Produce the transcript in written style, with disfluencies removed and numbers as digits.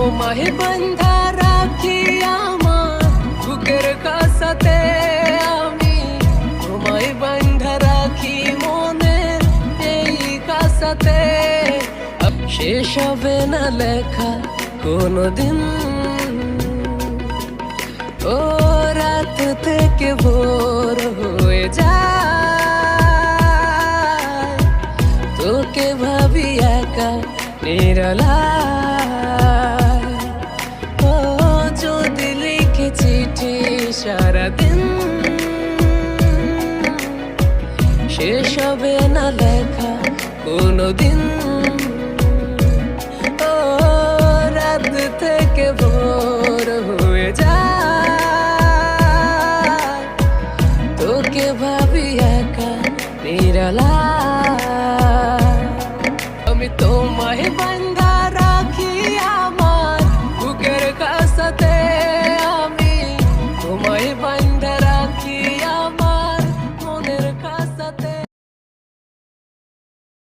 তোমায় বান্ধা রাখি আমার বুকের কাছাতে, আমি তোমায় বান্ধা রাখি মনের এই কাছাতে। শেষ হবে না লেখা কোনদিন, ও রাত থেকে ভোর হয়ে যায়, তোকে ভাবি একা নিরালায়। ও যদি লিখে চিঠি সারাদিন, শেষ হবে না লেখা কোনদিন, ও রাত থেকে ভোর হয়ে যায়, তোকে ভাবি একা নিরালায়। আমি তোমায় বান্ধা রাখি আমার বুকের কাছাতে,